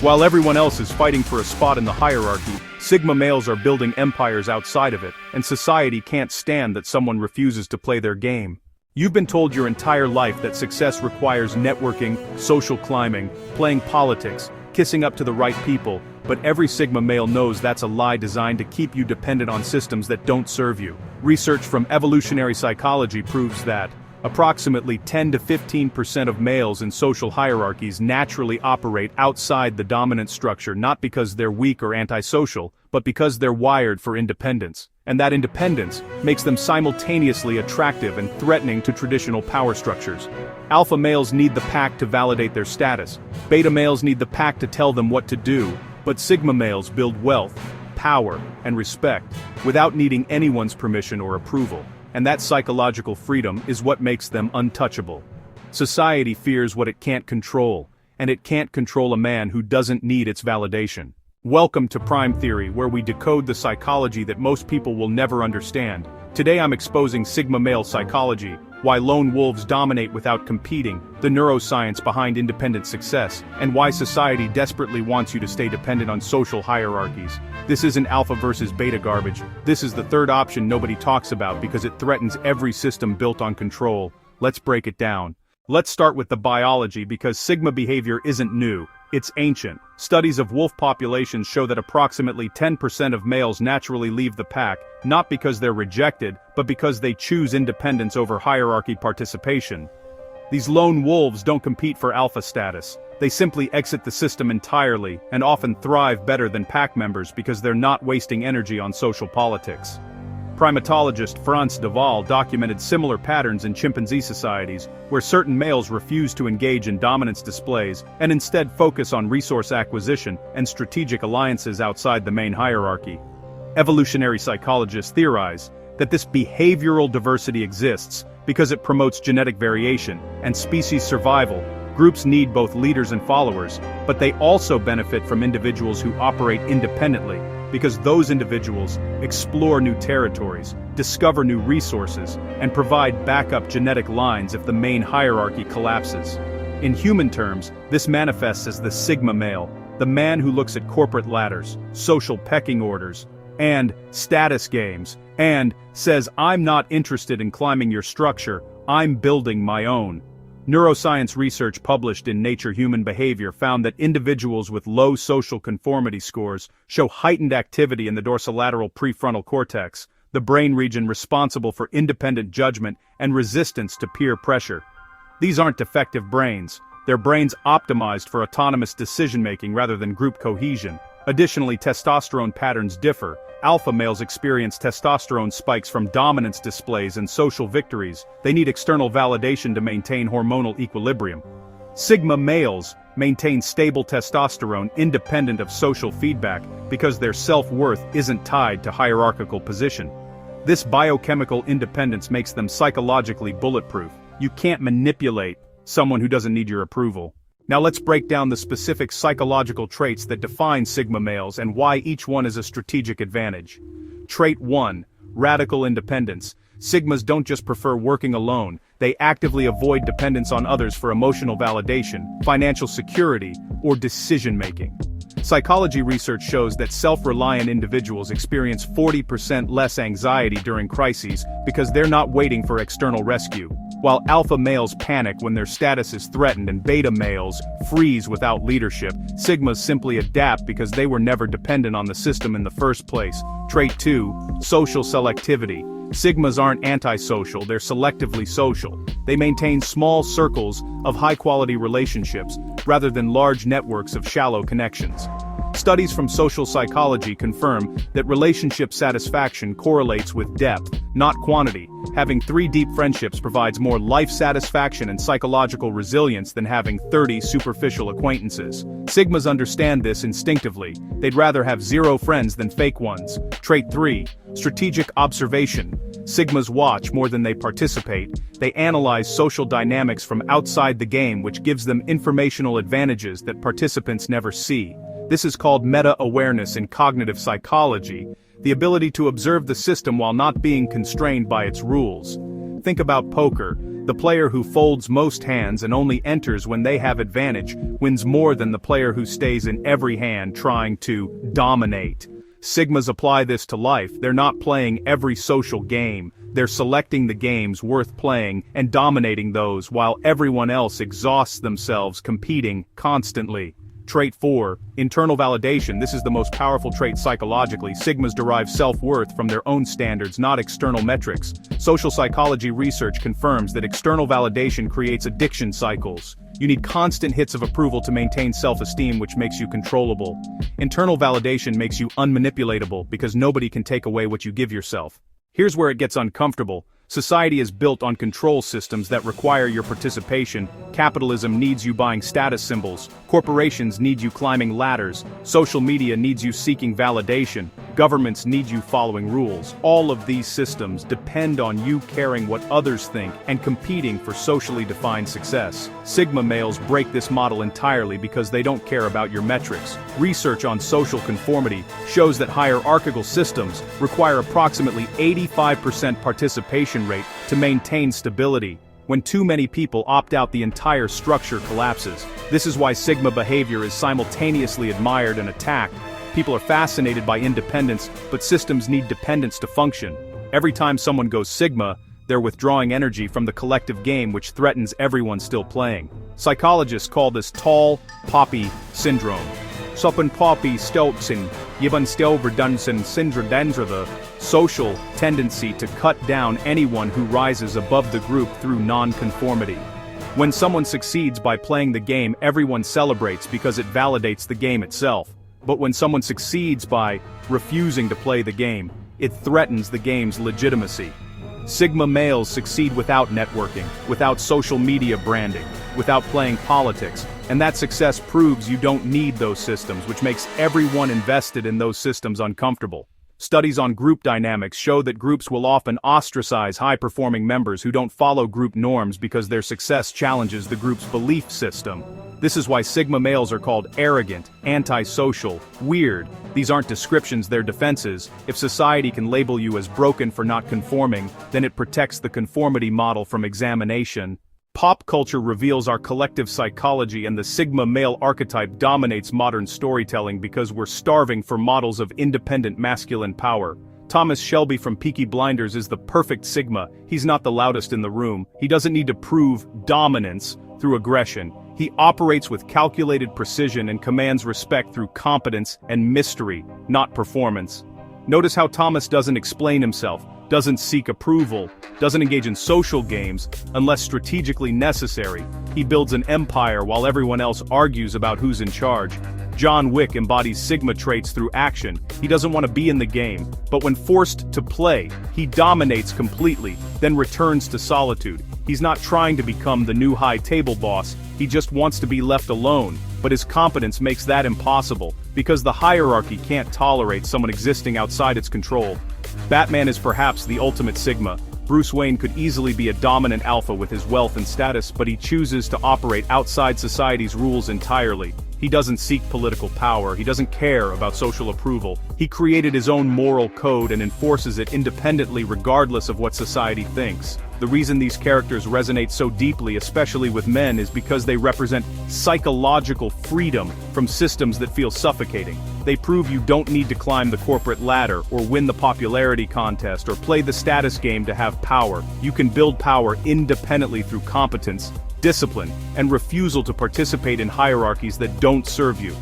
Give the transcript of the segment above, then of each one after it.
While everyone else is fighting for a spot in the hierarchy, Sigma males are building empires outside of it, and society can't stand that someone refuses to play their game. You've been told your entire life that success requires networking, social climbing, playing politics, kissing up to the right people, but every Sigma male knows that's a lie designed to keep you dependent on systems that don't serve you. Research from evolutionary psychology proves that approximately 10 to 15% of males in social hierarchies naturally operate outside the dominant structure, not because they're weak or antisocial, but because they're wired for independence. And that independence makes them simultaneously attractive and threatening to traditional power structures. Alpha males need the pack to validate their status. Beta males need the pack to tell them what to do, but Sigma males build wealth, power, and respect without needing anyone's permission or approval. And that psychological freedom is what makes them untouchable. Society fears what it can't control, and it can't control a man who doesn't need its validation. Welcome to Prime Theory, where we decode the psychology that most people will never understand. Today I'm exposing Sigma male psychology, why lone wolves dominate without competing, the neuroscience behind independent success, and why society desperately wants you to stay dependent on social hierarchies. This isn't alpha versus beta garbage. This is the third option nobody talks about because it threatens every system built on control. Let's break it down. Let's start with the biology because Sigma behavior isn't new. It's ancient. Studies of wolf populations show that approximately 10% of males naturally leave the pack, not because they're rejected, but because they choose independence over hierarchy participation. These lone wolves don't compete for alpha status. They simply exit the system entirely, and often thrive better than pack members because they're not wasting energy on social politics. Primatologist Frans de Waal documented similar patterns in chimpanzee societies, where certain males refuse to engage in dominance displays and instead focus on resource acquisition and strategic alliances outside the main hierarchy. Evolutionary psychologists theorize that this behavioral diversity exists because it promotes genetic variation and species survival. Groups need both leaders and followers, but they also benefit from individuals who operate independently, because those individuals explore new territories, discover new resources, and provide backup genetic lines if the main hierarchy collapses. In human terms, this manifests as the Sigma male, the man who looks at corporate ladders, social pecking orders, and status games, and says, "I'm not interested in climbing your structure, I'm building my own." Neuroscience research published in Nature Human Behavior found that individuals with low social conformity scores show heightened activity in the dorsolateral prefrontal cortex, the brain region responsible for independent judgment and resistance to peer pressure. These aren't defective brains, they're brains optimized for autonomous decision-making rather than group cohesion. Additionally, testosterone patterns differ. Alpha males experience testosterone spikes from dominance displays and social victories. They need external validation to maintain hormonal equilibrium. Sigma males maintain stable testosterone independent of social feedback because their self-worth isn't tied to hierarchical position. This biochemical independence makes them psychologically bulletproof. You can't manipulate someone who doesn't need your approval. Now let's break down the specific psychological traits that define Sigma males and why each one is a strategic advantage. Trait 1. Radical independence. Sigmas don't just prefer working alone, they actively avoid dependence on others for emotional validation, financial security, or decision-making. Psychology research shows that self-reliant individuals experience 40% less anxiety during crises because they're not waiting for external rescue. While alpha males panic when their status is threatened and beta males freeze without leadership, Sigmas simply adapt because they were never dependent on the system in the first place. Trait 2. Social selectivity. Sigmas aren't antisocial, they're selectively social. They maintain small circles of high-quality relationships, rather than large networks of shallow connections. Studies from social psychology confirm that relationship satisfaction correlates with depth, not quantity. Having 3 deep friendships provides more life satisfaction and psychological resilience than having 30 superficial acquaintances. Sigmas understand this instinctively. They'd rather have 0 friends than fake ones. Trait 3. Strategic observation. Sigmas watch more than they participate. They analyze social dynamics from outside the game, which gives them informational advantages that participants never see. This is called meta-awareness in cognitive psychology, the ability to observe the system while not being constrained by its rules. Think about poker. The player who folds most hands and only enters when they have advantage wins more than the player who stays in every hand trying to dominate. Sigmas apply this to life. They're not playing every social game. They're selecting the games worth playing and dominating those while everyone else exhausts themselves competing constantly. Trait 4. Internal validation. This is the most powerful trait psychologically. Sigmas derive self-worth from their own standards, not external metrics. Social psychology research confirms that external validation creates addiction cycles. You need constant hits of approval to maintain self-esteem, which makes you controllable. Internal validation makes you unmanipulatable because nobody can take away what you give yourself. Here's where it gets uncomfortable. Society is built on control systems that require your participation. Capitalism needs you buying status symbols. Corporations need you climbing ladders. Social media needs you seeking validation. Governments need you following rules. All of these systems depend on you caring what others think and competing for socially defined success. Sigma males break this model entirely because they don't care about your metrics. Research on social conformity shows that hierarchical systems require approximately 85% participation rate to maintain stability. When too many people opt out, the entire structure collapses. This is why Sigma behavior is simultaneously admired and attacked. People are fascinated by independence, but systems need dependence to function. Every time someone goes Sigma, they're withdrawing energy from the collective game, which threatens everyone still playing. Psychologists call this tall poppy syndrome. Soppen poppy stelpsin, given stelverdunsen syndrodendra, the social tendency to cut down anyone who rises above the group through non-conformity. When someone succeeds by playing the game, everyone celebrates because it validates the game itself. But when someone succeeds by refusing to play the game, it threatens the game's legitimacy. Sigma males succeed without networking, without social media branding, without playing politics, and that success proves you don't need those systems, which makes everyone invested in those systems uncomfortable. Studies on group dynamics show that groups will often ostracize high-performing members who don't follow group norms because their success challenges the group's belief system. This is why Sigma males are called arrogant, antisocial, weird. These aren't descriptions, they're defenses. If society can label you as broken for not conforming, then it protects the conformity model from examination. Pop culture reveals our collective psychology, and the Sigma male archetype dominates modern storytelling because we're starving for models of independent masculine power. Thomas Shelby from Peaky Blinders is the perfect Sigma. He's not the loudest in the room. He doesn't need to prove dominance through aggression. He operates with calculated precision and commands respect through competence and mystery, not performance. Notice how Thomas doesn't explain himself, doesn't seek approval, doesn't engage in social games unless strategically necessary. He builds an empire while everyone else argues about who's in charge. John Wick embodies Sigma traits through action. He doesn't want to be in the game, but when forced to play, he dominates completely, then returns to solitude. He's not trying to become the new high-table boss, he just wants to be left alone, but his competence makes that impossible, because the hierarchy can't tolerate someone existing outside its control. Batman is perhaps the ultimate Sigma. Bruce Wayne could easily be a dominant alpha with his wealth and status, but he chooses to operate outside society's rules entirely. He doesn't seek political power, he doesn't care about social approval. He created his own moral code and enforces it independently regardless of what society thinks. The reason these characters resonate so deeply, especially with men, is because they represent psychological freedom from systems that feel suffocating. They prove you don't need to climb the corporate ladder, or win the popularity contest, or play the status game to have power. You can build power independently through competence, discipline, and refusal to participate in hierarchies that don't serve you.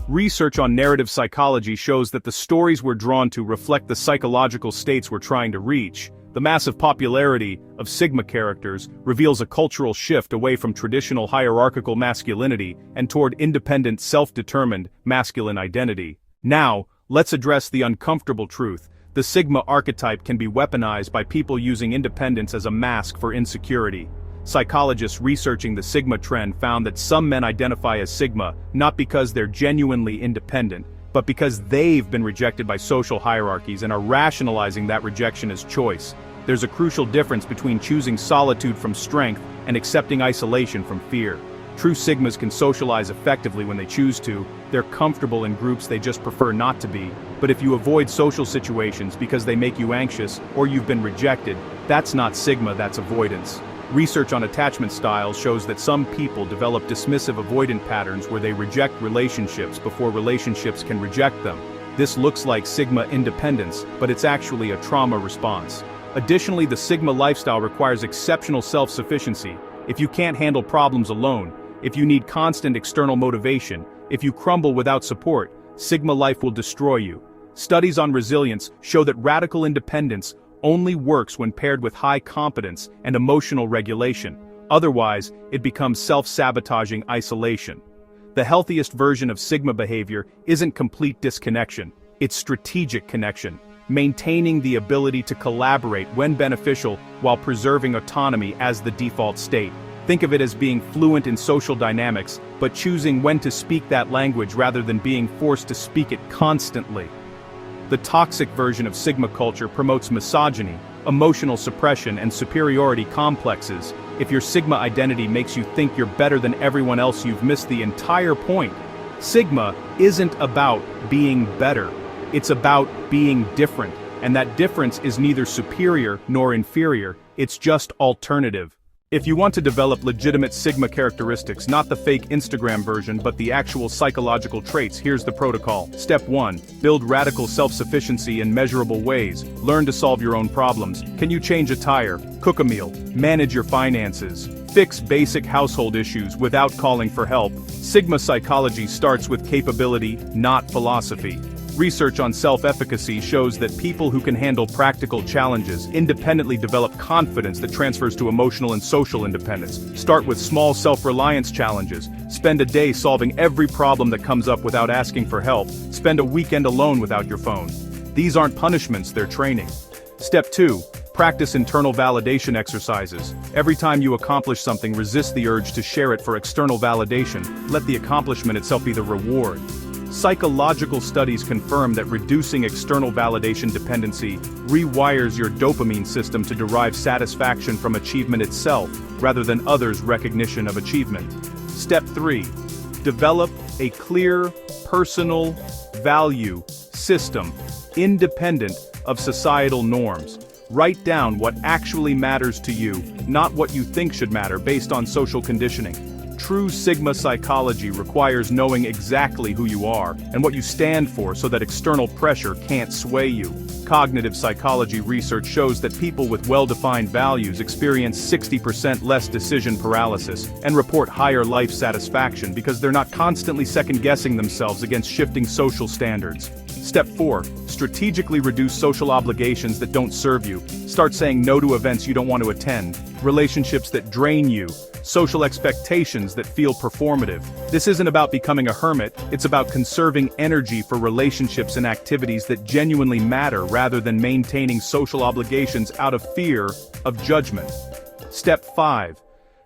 Research on narrative psychology shows that the stories we're drawn to reflect the psychological states we're trying to reach. The massive popularity of Sigma characters reveals a cultural shift away from traditional hierarchical masculinity and toward independent, self-determined, masculine identity. Now, let's address the uncomfortable truth. The Sigma archetype can be weaponized by people using independence as a mask for insecurity. Psychologists researching the Sigma trend found that some men identify as Sigma not because they're genuinely independent, but because they've been rejected by social hierarchies and are rationalizing that rejection as choice. There's a crucial difference between choosing solitude from strength and accepting isolation from fear. True Sigmas can socialize effectively when they choose to. They're comfortable in groups they just prefer not to be. But if you avoid social situations because they make you anxious or you've been rejected, that's not Sigma, that's avoidance. Research on attachment styles shows that some people develop dismissive avoidant patterns where they reject relationships before relationships can reject them. This looks like Sigma independence, but it's actually a trauma response. Additionally, the Sigma lifestyle requires exceptional self-sufficiency. If you can't handle problems alone, if you need constant external motivation, if you crumble without support, Sigma life will destroy you. Studies on resilience show that radical independence only works when paired with high competence and emotional regulation. Otherwise, it becomes self-sabotaging isolation. The healthiest version of Sigma behavior isn't complete disconnection, it's strategic connection, maintaining the ability to collaborate when beneficial while preserving autonomy as the default state. Think of it as being fluent in social dynamics, but choosing when to speak that language rather than being forced to speak it constantly. The toxic version of Sigma culture promotes misogyny, emotional suppression, and superiority complexes. If your Sigma identity makes you think you're better than everyone else, you've missed the entire point. Sigma isn't about being better. It's about being different, and that difference is neither superior nor inferior, it's just alternative. If you want to develop legitimate Sigma characteristics, not the fake Instagram version but the actual psychological traits, here's the protocol. Step 1. Build radical self-sufficiency in measurable ways. Learn to solve your own problems. Can you change a tire, cook a meal, manage your finances, fix basic household issues without calling for help? Sigma psychology starts with capability, not philosophy. Research on self-efficacy shows that people who can handle practical challenges independently develop confidence that transfers to emotional and social independence. Start with small self-reliance challenges. Spend a day solving every problem that comes up without asking for help. Spend a weekend alone without your phone. These aren't punishments, they're training. Step 2. Practice internal validation exercises. Every time you accomplish something, resist the urge to share it for external validation. Let the accomplishment itself be the reward. Psychological studies confirm that reducing external validation dependency rewires your dopamine system to derive satisfaction from achievement itself, rather than others' recognition of achievement. Step 3. Develop a clear, personal value system, independent of societal norms. Write down what actually matters to you, not what you think should matter based on social conditioning. True Sigma psychology requires knowing exactly who you are and what you stand for so that external pressure can't sway you. Cognitive psychology research shows that people with well-defined values experience 60% less decision paralysis and report higher life satisfaction because they're not constantly second-guessing themselves against shifting social standards. Step 4. Strategically reduce social obligations that don't serve you. Start saying no to events you don't want to attend, relationships that drain you, social expectations that feel performative. This isn't about becoming a hermit, it's about conserving energy for relationships and activities that genuinely matter rather than maintaining social obligations out of fear of judgment. Step 5.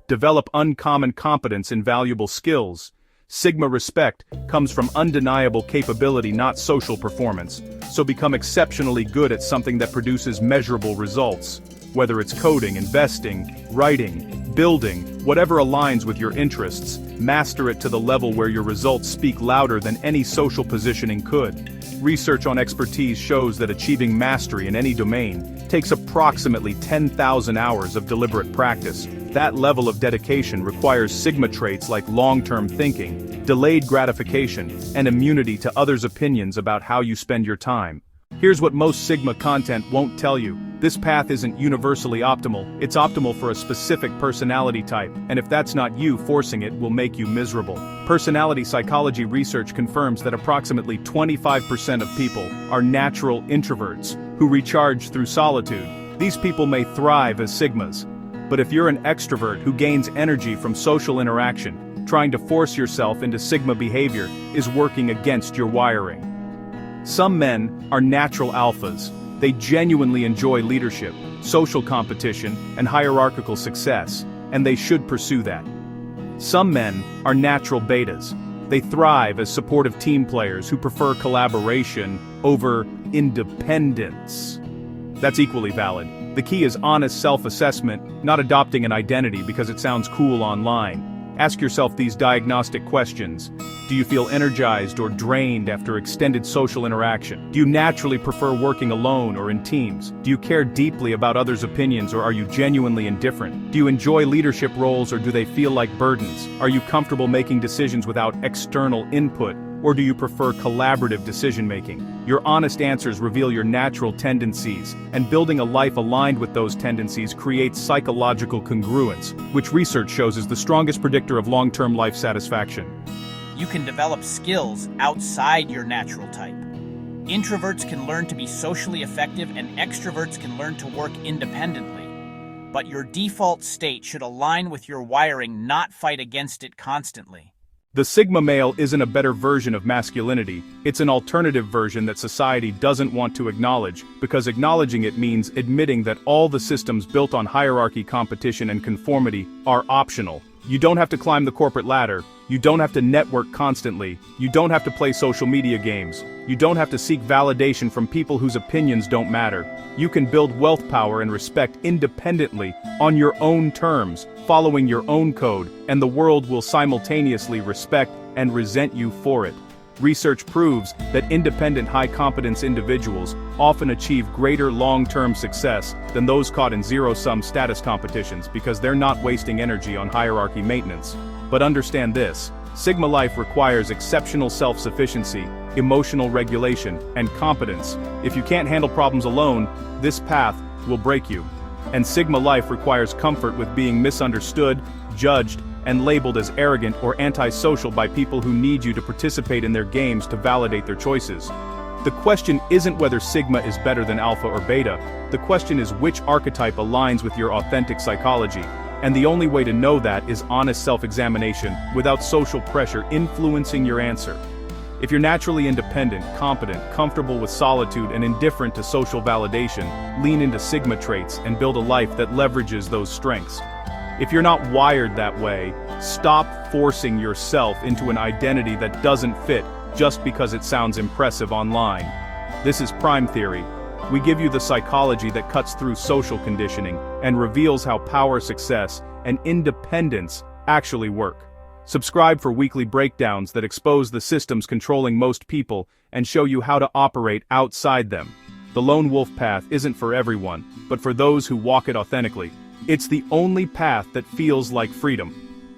Develop uncommon competence in valuable skills. Sigma respect comes from undeniable capability, not social performance. So become exceptionally good at something that produces measurable results. Whether it's coding, investing, writing, building, whatever aligns with your interests, master it to the level where your results speak louder than any social positioning could. Research on expertise shows that achieving mastery in any domain takes approximately 10,000 hours of deliberate practice. That level of dedication requires Sigma traits like long-term thinking, delayed gratification, and immunity to others' opinions about how you spend your time. Here's what most Sigma content won't tell you. This path isn't universally optimal, it's optimal for a specific personality type, and if that's not you, forcing it will make you miserable. Personality psychology research confirms that approximately 25% of people are natural introverts who recharge through solitude. These people may thrive as Sigmas. But if you're an extrovert who gains energy from social interaction, trying to force yourself into Sigma behavior is working against your wiring. Some men are natural alphas. They genuinely enjoy leadership, social competition, and hierarchical success, and they should pursue that. Some men are natural betas. They thrive as supportive team players who prefer collaboration over independence. That's equally valid. The key is honest self-assessment, not adopting an identity because it sounds cool online. Ask yourself these diagnostic questions. Do you feel energized or drained after extended social interaction? Do you naturally prefer working alone or in teams? Do you care deeply about others' opinions, or are you genuinely indifferent? Do you enjoy leadership roles, or do they feel like burdens? Are you comfortable making decisions without external input, or do you prefer collaborative decision-making? Your honest answers reveal your natural tendencies, and building a life aligned with those tendencies creates psychological congruence, which research shows is the strongest predictor of long-term life satisfaction. You can develop skills outside your natural type. Introverts can learn to be socially effective, and extroverts can learn to work independently. But your default state should align with your wiring, not fight against it constantly. The Sigma male isn't a better version of masculinity, it's an alternative version that society doesn't want to acknowledge, because acknowledging it means admitting that all the systems built on hierarchy, competition, and conformity are optional. You don't have to climb the corporate ladder, you don't have to network constantly, you don't have to play social media games, you don't have to seek validation from people whose opinions don't matter. You can build wealth, power, and respect independently, on your own terms, following your own code, and the world will simultaneously respect and resent you for it. Research proves that independent, high-competence individuals often achieve greater long-term success than those caught in zero-sum status competitions, because they're not wasting energy on hierarchy maintenance. But understand this: Sigma life requires exceptional self-sufficiency, emotional regulation, and competence. If you can't handle problems alone, this path will break you. And Sigma life requires comfort with being misunderstood, judged, and labeled as arrogant or antisocial by people who need you to participate in their games to validate their choices. The question isn't whether Sigma is better than Alpha or Beta, the question is which archetype aligns with your authentic psychology. And the only way to know that is honest self-examination, without social pressure influencing your answer. If you're naturally independent, competent, comfortable with solitude, and indifferent to social validation, lean into Sigma traits and build a life that leverages those strengths. If you're not wired that way, stop forcing yourself into an identity that doesn't fit just because it sounds impressive online. This is Prime Theory. We give you the psychology that cuts through social conditioning and reveals how power, success, and independence actually work. Subscribe for weekly breakdowns that expose the systems controlling most people and show you how to operate outside them. The lone wolf path isn't for everyone, but for those who walk it authentically. It's the only path that feels like freedom.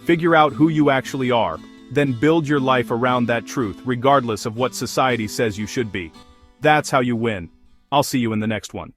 Figure out who you actually are, then build your life around that truth, regardless of what society says you should be. That's how you win. I'll see you in the next one.